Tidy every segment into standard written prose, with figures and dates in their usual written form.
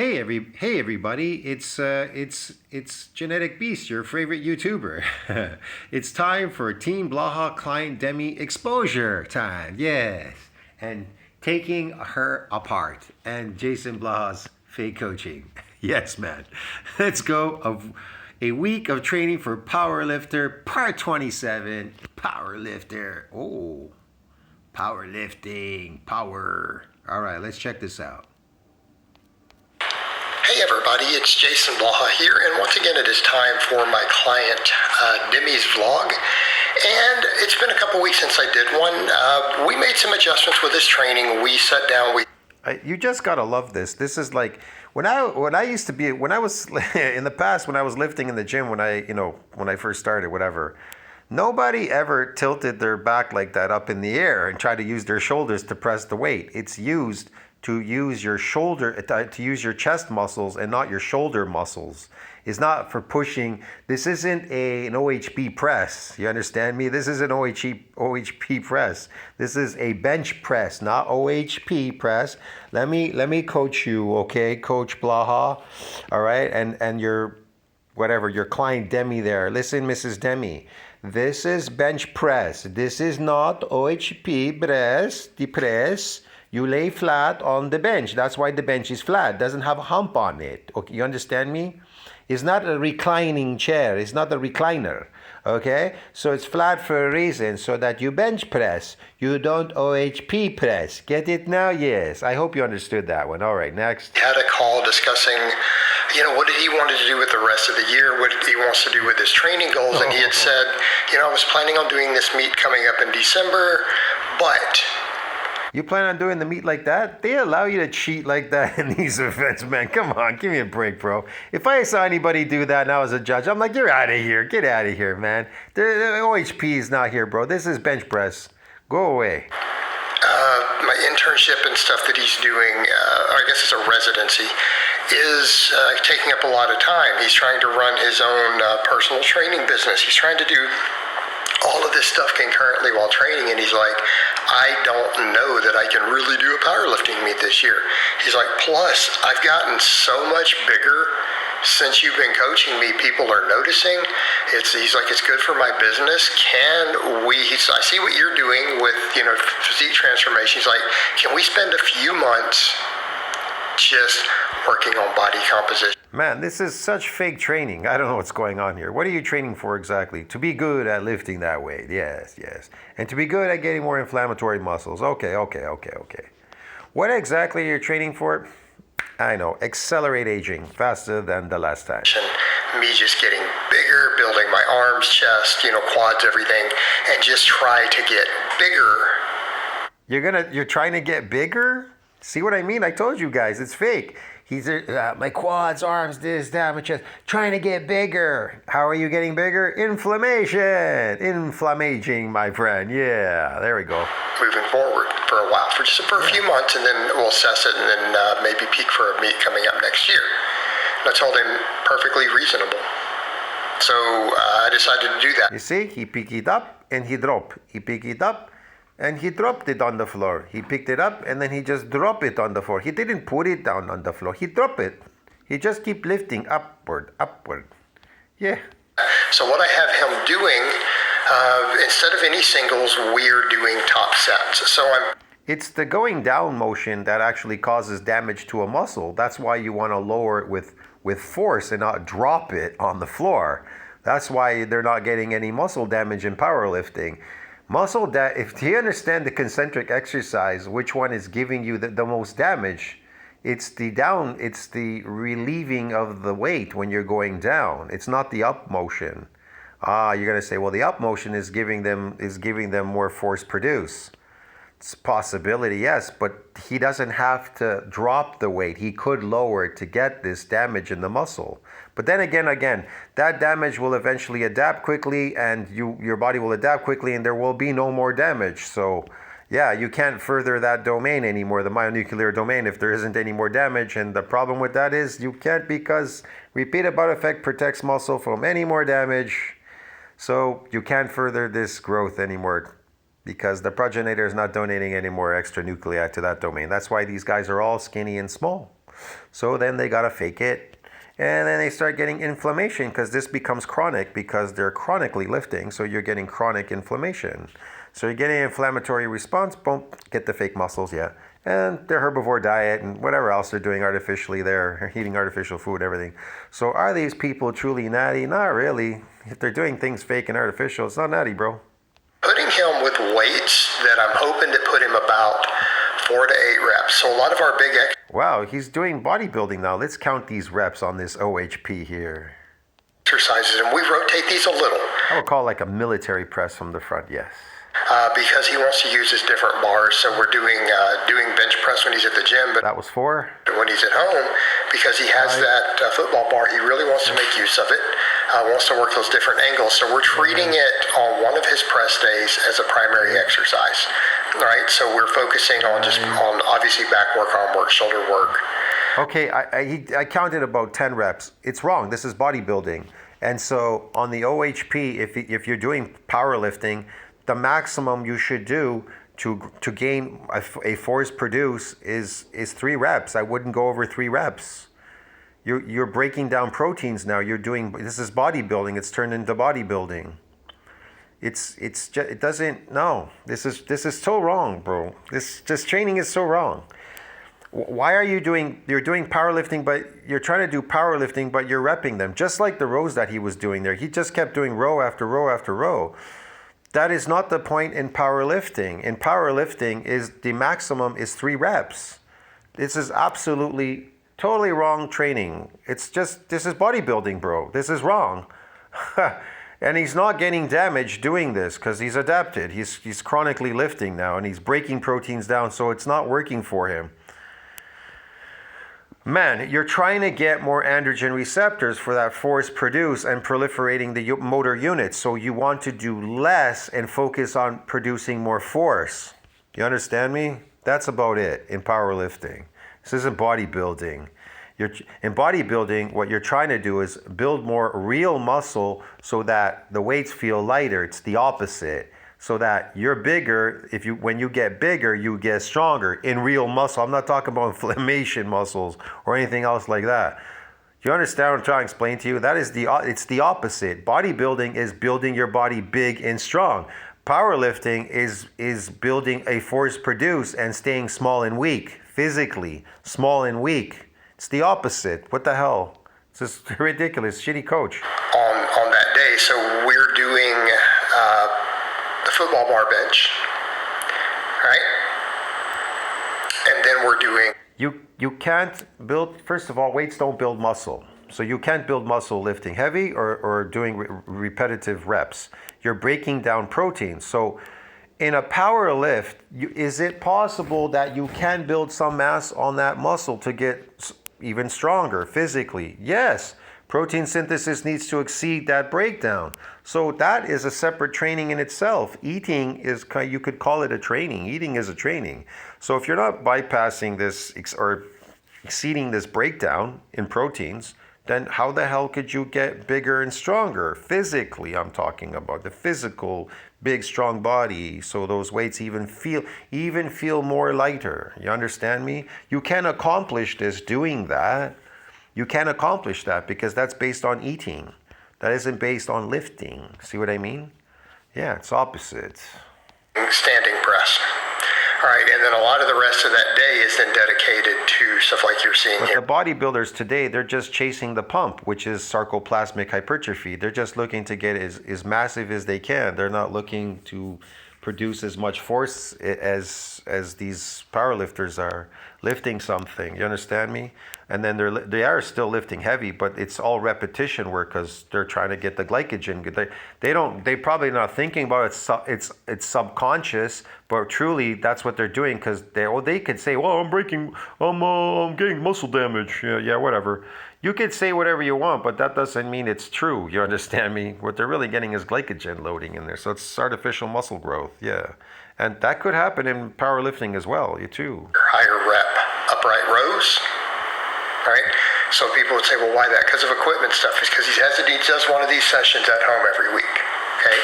Hey everybody, it's Genetic Beast, your favorite YouTuber. It's time for Team Blaha client Demi exposure time. Yes. And taking her apart and Jason Blaha's fake coaching. Yes, man. Let's go a week of training for powerlifter part 27. Powerlifter. Oh, powerlifting, power. All right, let's check this out. Hey everybody, it's Jason Blaha here, and once again it is time for my client Demi's vlog. And it's been a couple weeks since I did one. We made some adjustments with this training. We sat down, You just gotta love this. This is like when I used to be when I was in the past when I was lifting in the gym when I first started whatever. Nobody ever tilted their back like that up in the air and tried to use their shoulders to press the weight. It's used to use your shoulder, to use your chest muscles and not your shoulder muscles. It's not for pushing. This isn't an OHP press. You understand me? This is an OHP press. This is a bench press, not OHP press. Let me coach you, okay, Coach Blaha. All right, and your client Demi there. Listen, Mrs. Demi. This is bench press. This is not OHP press. The press. You lay flat on the bench. That's why the bench is flat. Doesn't have a hump on it. Okay, you understand me? It's not a reclining chair. It's not a recliner. Okay? So it's flat for a reason, so that you bench press. You don't OHP press. Get it now? Yes. I hope you understood that one. All right, next. had a call discussing, what did he want to do with the rest of the year, what he wants to do with his training goals, and he had said, I was planning on doing this meet coming up in December, but... You plan on doing the meet like that? They allow you to cheat like that in these events, man. Come on, give me a break, bro. If I saw anybody do that and I was a judge, I'm like, you're out of here. Get out of here, man. The OHP is not here, bro. This is bench press. Go away. My internship and stuff that he's doing, I guess it's a residency, is taking up a lot of time. He's trying to run his own personal training business. He's trying to do all of this stuff concurrently while training, and he's like, I don't know that I can really do a powerlifting meet this year. He's like, plus, I've gotten so much bigger since you've been coaching me. People are noticing. He's like, it's good for my business. I see what you're doing with, physique transformation. He's like, can we spend a few months just working on body composition? Man, this is such fake training. I don't know what's going on here. What are you training for exactly? To be good at lifting that weight. Yes. And to be good at getting more inflammatory muscles. Okay. What exactly are you training for? I know. Accelerate aging faster than the last time. Me just getting bigger, building my arms, chest, quads, everything, and just try to get bigger. You're trying to get bigger? See what I mean? I told you guys, it's fake. He's my quads, arms, this, that, my chest, trying to get bigger. How are you getting bigger? Inflammaging, my friend. Yeah, there we go. Moving forward for a while, for a few months, and then we'll assess it, and then maybe peak for a meet coming up next year. And I told him perfectly reasonable. So I decided to do that. You see, he picked it up and he dropped. He picked it up and he dropped it on the floor. He picked it up and then he just dropped it on the floor. He didn't put it down on the floor. He dropped it. He just keep lifting upward. Yeah. So what I have him doing, instead of any singles, we're doing top sets. It's the going down motion that actually causes damage to a muscle. That's why you want to lower it with force and not drop it on the floor. That's why they're not getting any muscle damage in powerlifting. If you understand the concentric exercise, which one is giving you the most damage, it's the relieving of the weight when you're going down. It's not the up motion. You're gonna say, well, the up motion is giving them more force produce. It's a possibility, yes, but he doesn't have to drop the weight. He could lower it to get this damage in the muscle. But then again, that damage will eventually adapt quickly, and your body will adapt quickly, and there will be no more damage. So, yeah, you can't further that domain anymore, the myonuclear domain, if there isn't any more damage. And the problem with that is you can't, because repeated butt effect protects muscle from any more damage. So you can't further this growth anymore, because the progenitor is not donating any more extra nuclei to that domain. That's why these guys are all skinny and small. So then they got to fake it. And then they start getting inflammation because this becomes chronic because they're chronically lifting. So you're getting chronic inflammation. So you're getting an inflammatory response, boom, get the fake muscles, yeah. And their herbivore diet and whatever else they're doing artificially there, eating artificial food, everything. So are these people truly natty? Not really. If they're doing things fake and artificial, it's not natty, bro. Putting him with weights that I'm hoping to put him about 4 to 8 reps. So a lot of our big Wow, he's doing bodybuilding now. Let's count these reps on this OHP here. exercises, and we rotate these a little. I would call like a military press from the front, yes. Because he wants to use his different bars. So we're doing bench press when he's at the gym, but That was 4. when he's at home, because he has that football bar, he really wants to make use of it, wants to work those different angles. So we're treating it on one of his press days as a primary exercise. All right, so we're focusing on on obviously back work, arm work, shoulder work. Okay, I counted about 10 reps. It's wrong. This is bodybuilding. And so on the OHP, if you're doing powerlifting, the maximum you should do to gain a force produce is 3 reps. I wouldn't go over 3 reps. You're breaking down proteins now. This is bodybuilding. It's turned into bodybuilding. It doesn't. No, this is so wrong, bro. This training is so wrong. Why are you're doing powerlifting, but you're trying to do powerlifting, but you're repping them, just like the rows that he was doing there. He just kept doing row after row after row. That is not the point in powerlifting. In powerlifting, the maximum is 3 reps. This is absolutely totally wrong training. This is bodybuilding, bro. This is wrong. And he's not getting damaged doing this because he's adapted. He's chronically lifting now and he's breaking proteins down, so it's not working for him. Man, you're trying to get more androgen receptors for that force produce and proliferating the motor units. So you want to do less and focus on producing more force. You understand me? That's about it in powerlifting. This isn't bodybuilding. In bodybuilding, what you're trying to do is build more real muscle so that the weights feel lighter. It's the opposite. So that you're bigger, when you get bigger, you get stronger in real muscle. I'm not talking about inflammation muscles or anything else like that. You understand what I'm trying to explain to you? It's the opposite. Bodybuilding is building your body big and strong. Powerlifting is building a force produce and staying small and weak, physically, small and weak. It's the opposite. What the hell? It's just ridiculous. Shitty coach. On that day, so we're doing the football bar bench, right? And then we're doing... You can't build, first of all, weights don't build muscle. So you can't build muscle lifting heavy or doing repetitive reps. You're breaking down proteins. So in a power lift, is it possible that you can build some mass on that muscle to get even stronger physically? Yes. Protein synthesis needs to exceed that breakdown. So that is a separate training in itself. Eating is, you could call it a training. Eating is a training. So if you're not bypassing this or exceeding this breakdown in proteins, then how the hell could you get bigger and stronger? Physically, I'm talking about the physical, big, strong body. So those weights even feel more lighter. You understand me? You can accomplish this doing that. You can't accomplish that because that's based on eating. That isn't based on lifting. See what I mean? Yeah, it's opposite. Standing press. All right, and then a lot of the rest of that day is then dedicated to stuff like you're seeing here. But the bodybuilders today, they're just chasing the pump, which is sarcoplasmic hypertrophy. They're just looking to get as massive as they can. They're not looking to produce as much force as these powerlifters are lifting something. You understand me? And then they are still lifting heavy, but it's all repetition work because they're trying to get the glycogen. They probably not thinking about it. It's subconscious, but truly that's what they're doing because they could say, well, I'm getting muscle damage. Yeah, whatever. You could say whatever you want, but that doesn't mean it's true. You understand me? What they're really getting is glycogen loading in there. So it's artificial muscle growth. Yeah. And that could happen in powerlifting as well, you too. Higher rep upright rows. All right. So people would say, well, why that? Because of equipment stuff. It's because he does one of these sessions at home every week. Okay.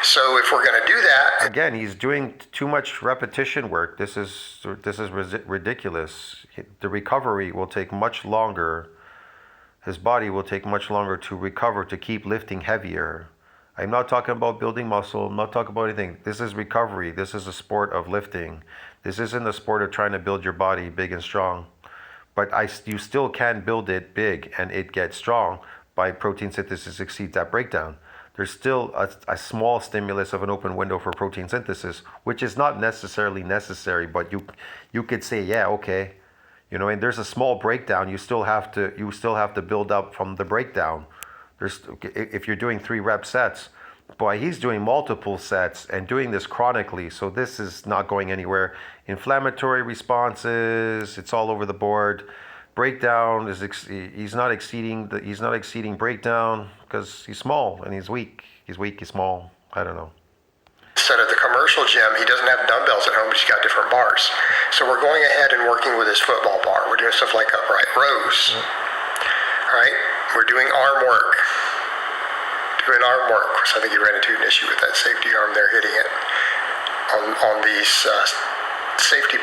So if we're going to do that, Again, he's doing too much repetition work. This is ridiculous. The recovery will take much longer. His body will take much longer to recover to keep lifting heavier. I'm not talking about building muscle. I'm not talking about anything. This is recovery. This is a sport of lifting. This isn't a sport of trying to build your body big and strong. But you still can build it big and it gets strong by protein synthesis exceeds that breakdown. There's still a small stimulus of an open window for protein synthesis, which is not necessarily necessary, but you could say, yeah, okay. You know, and there's a small breakdown. You still have to build up from the breakdown. If you're doing 3 rep sets, boy, he's doing multiple sets and doing this chronically. So this is not going anywhere. Inflammatory responses, it's all over the board. Breakdown is he's not exceeding breakdown because he's small and he's weak. He's small. I don't know. Instead of the commercial gym, he doesn't have dumbbells at home, but he's got different bars. So we're going ahead and working with his football bar. We're doing stuff like upright rows. Right? We're doing arm work. So I think you ran into an issue with that safety arm there hitting it on these safety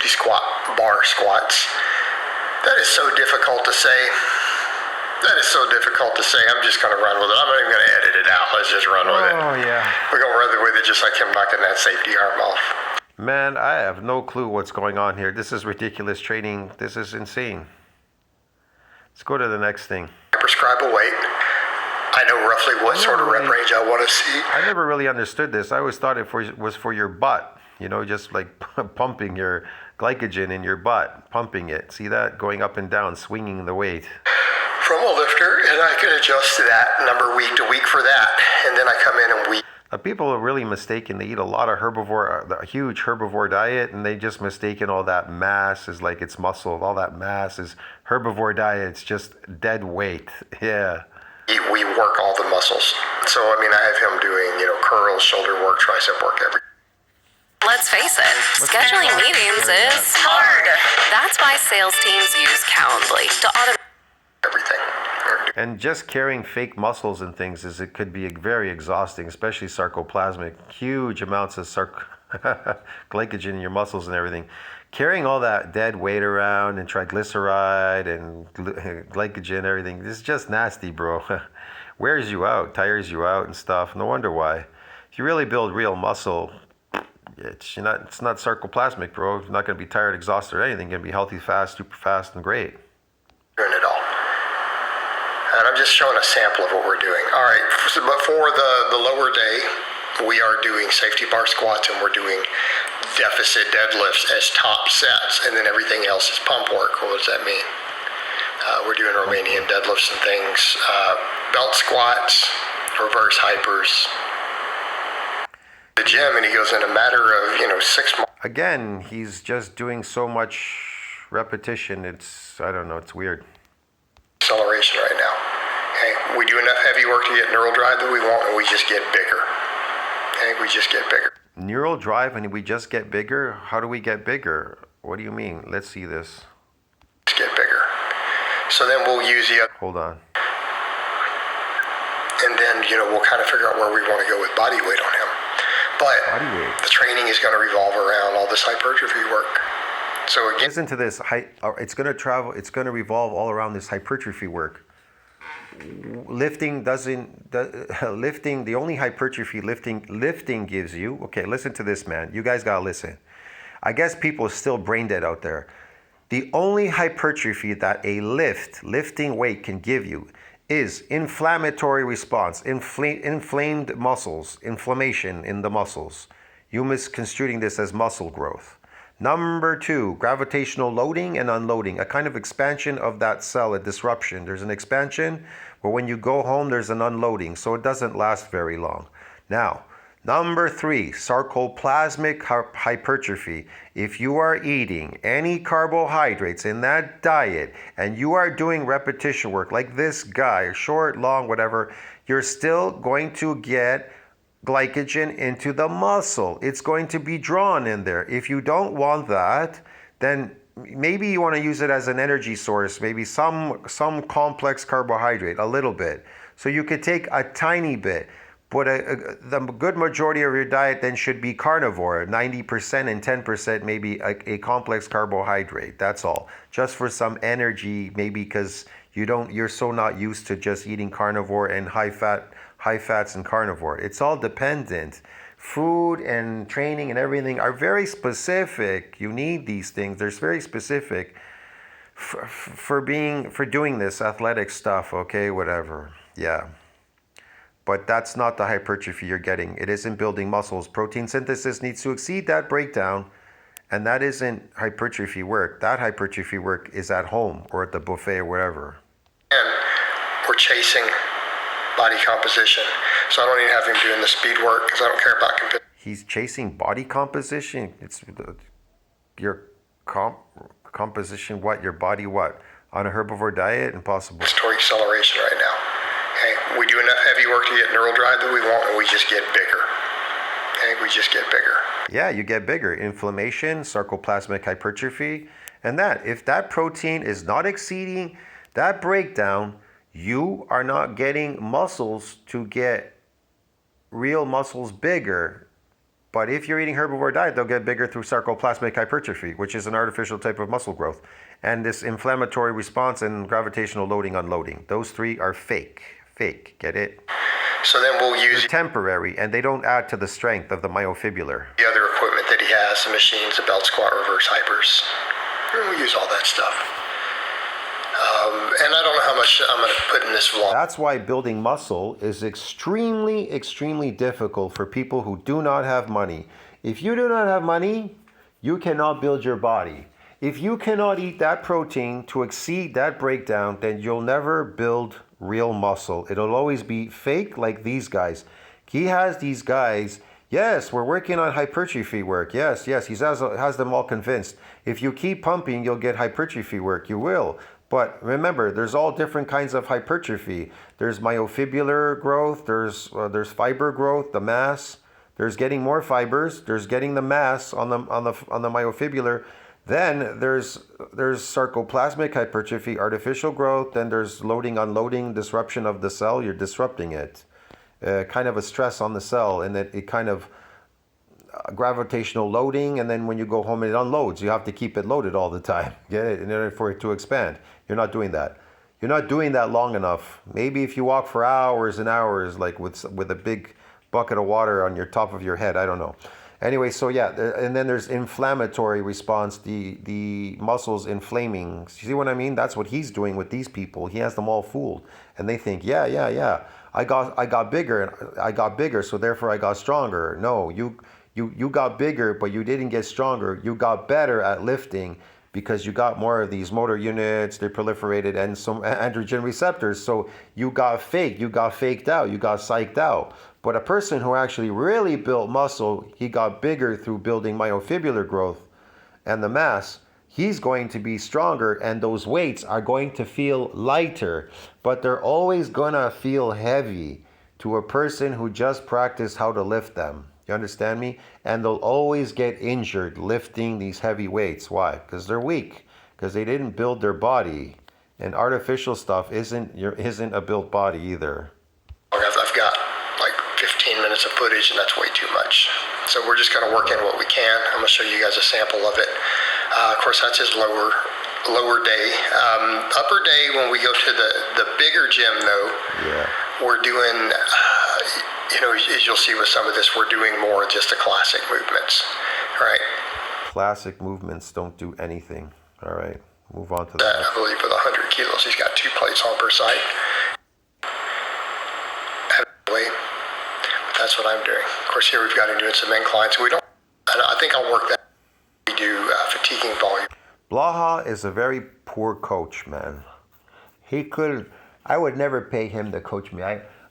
squat bar squats. That is so difficult to say. I'm just going to run with it. I'm not even going to edit it out. Let's just run with it. Oh, yeah. We're going to run with it just like him knocking that safety arm off. Man, I have no clue what's going on here. This is ridiculous training. This is insane. Let's go to the next thing. I prescribe a weight. I know roughly what sort of rep range I want to see. I never really understood this. I always thought it was for your butt. You know, just like pumping your glycogen in your butt, pumping it. See that? Going up and down, swinging the weight. From a lifter, and I can adjust to that number week to week for that. And then I come in and week. People are really mistaken. They eat a lot of a huge herbivore diet, and they just mistaken all that mass is like it's muscle. All that mass is herbivore diet. It's just dead weight. Yeah. We work all the muscles. So, I mean, I have him doing, curls, shoulder work, tricep work, everything. Let's face it, scheduling meetings is hard. That's why sales teams use Calendly to automate everything. And just carrying fake muscles and things it could be very exhausting, especially sarcoplasmic. Huge amounts of glycogen in your muscles and everything. Carrying all that dead weight around and triglyceride and glycogen and everything, this is just nasty, bro. Wears you out, tires you out and stuff. No wonder why. If you really build real muscle, it's not sarcoplasmic, bro. You're not going to be tired, exhausted, or anything. You're going to be healthy, fast, super fast, and great. Doing it all. And I'm just showing a sample of what we're doing. All right, but for the lower day, we are doing safety bar squats and we're doing deficit deadlifts as top sets, and then everything else is pump work. What does that mean? We're doing Romanian deadlifts and things, belt squats, reverse hypers. The gym, and he goes in a matter of 6 months. Again, he's just doing so much repetition. I don't know, it's weird. Acceleration right now. Okay, we do enough heavy work to get neural drive that we want, and we just get bigger. Okay, we just get bigger. Neural drive, and we just get bigger? How do we get bigger? What do you mean? Let's see this. Just get bigger. So then we'll use the other. Hold on. And then, we'll kind of figure out where we want to go with body weight on him. But the training is going to revolve around all this hypertrophy work. So again, listen to this. It's going to revolve all around this hypertrophy work. Lifting the only hypertrophy lifting gives you. Okay, listen to this, man. You guys got to listen. I guess people are still brain dead out there. The only hypertrophy that a lifting weight can give you is inflammatory response, inflamed muscles, inflammation in the muscles. You misconstruing this as muscle growth. Number 2, gravitational loading and unloading, a kind of expansion of that cell, a disruption. There's an expansion, but when you go home, there's an unloading, so it doesn't last very long. Now, number 3, sarcoplasmic hypertrophy. If you are eating any carbohydrates in that diet and you are doing repetition work like this guy, short, long, whatever, you're still going to get glycogen into the muscle. It's going to be drawn in there. If you don't want that, then maybe you want to use it as an energy source, maybe some complex carbohydrate, a little bit. So you could take a tiny bit. But the good majority of your diet then should be carnivore, 90% and 10% maybe a complex carbohydrate. That's all. Just for some energy, maybe because you're so not used to just eating carnivore and high fats and carnivore. It's all dependent. Food and training and everything are very specific. You need these things. They're very specific for doing this athletic stuff, okay, whatever. Yeah. But that's not the hypertrophy you're getting. It isn't building muscles. Protein synthesis needs to exceed that breakdown, and that isn't hypertrophy work. That hypertrophy work is at home or at the buffet or whatever. And we're chasing body composition. So I don't even have him doing the speed work because I don't care about competition. He's chasing body composition? It's your composition, what? Your body, what? On a herbivore diet? Impossible. It's toward acceleration right now. Okay? We do enough heavy work to get neural drive that we want, and we just get bigger. Okay? We just get bigger. Yeah, you get bigger. Inflammation, sarcoplasmic hypertrophy, and that. If that protein is not exceeding that breakdown, you are not getting muscles to get real muscles bigger. But if you're eating herbivore diet, they'll get bigger through sarcoplasmic hypertrophy, which is an artificial type of muscle growth. And this inflammatory response and gravitational loading unloading. Those three are fake. Fake. Get it? So then we'll use They're temporary, and they don't add to the strength of the myofibrillar. the other equipment that he has, the machines, the belt squat, reverse hypers. We'll use all that stuff. And I don't know how much I'm going to put in this vlog. That's why building muscle is extremely, extremely difficult for people who do not have money. If you do not have money, you cannot build your body. If you cannot eat that protein to exceed that breakdown, then you'll never build real muscle. It'll always be fake like these guys. He has these guys. Yes, we're working on hypertrophy work. Yes, he has them all convinced. If you keep pumping, you'll get hypertrophy work. You will. But remember, there's all different kinds of hypertrophy. There's myofibrillar growth. There's fiber growth, the mass. There's getting more fibers. There's getting the mass on the myofibrillar. Then there's sarcoplasmic hypertrophy, artificial growth. Then there's loading, unloading, disruption of the cell. You're disrupting it. Kind of a stress on the cell, and it kind of gravitational loading, and then when you go home it unloads. You have to keep it loaded all the time, get it, in order for it to expand. You're not doing that. You're not doing that long enough. Maybe if you walk for hours and hours, like with a big bucket of water on your top of your head, I don't know. Anyway, so yeah, and then there's inflammatory response, the muscles inflaming. You see what I mean? That's what he's doing with these people. He has them all fooled, and they think, yeah, I got bigger, so therefore I got stronger. No, you got bigger, but you didn't get stronger. You got better at lifting because you got more of these motor units, they proliferated, and some androgen receptors. So you got faked out, you got psyched out. But a person who actually really built muscle, he got bigger through building myofibrillar growth and the mass. He's going to be stronger, and those weights are going to feel lighter, but they're always gonna feel heavy to a person who just practiced how to lift them. You understand me? And they'll always get injured lifting these heavy weights. Why? Because they're weak. Because they didn't build their body. And artificial stuff isn't a built body either. I've got like 15 minutes of footage, and that's way too much. So we're just going to work in what we can. I'm going to show you guys a sample of it. Of course, that's his lower day. Upper day, when we go to the bigger gym, though, Yeah. we're doing... as you'll see with some of this, we're doing more just the classic movements, right? Classic movements don't do anything. All right, move on to That, that. I believe, with 100 kilos, he's got 2 plates on per side. Heavily. But that's what I'm doing. Of course, here we've got him doing some inclines. I think I'll work that. We do fatiguing volume. Blaha is a very poor coach, man. I would never pay him to coach me.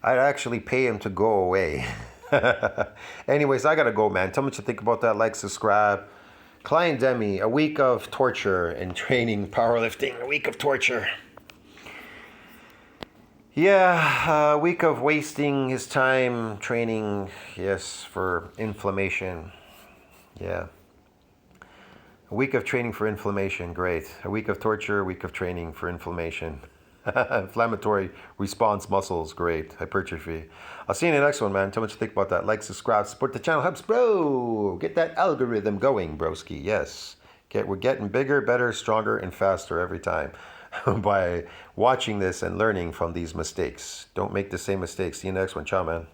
I'd actually pay him to go away. Anyways, I gotta go, man. Tell me what you think about that. Like, subscribe. Client Demi, a week of torture and training, powerlifting, a week of torture. Yeah, a week of wasting his time training, yes, for inflammation. Yeah. A week of training for inflammation, great. A week of torture, a week of training for inflammation. Inflammatory response muscles. Great. Hypertrophy. I'll see you in the next one, man. Tell me what you think about that. Like, subscribe, support the channel. Helps, bro. Get that algorithm going, broski. Yes. We're getting bigger, better, stronger, and faster every time by watching this and learning from these mistakes. Don't make the same mistakes. See you next one. Ciao, man.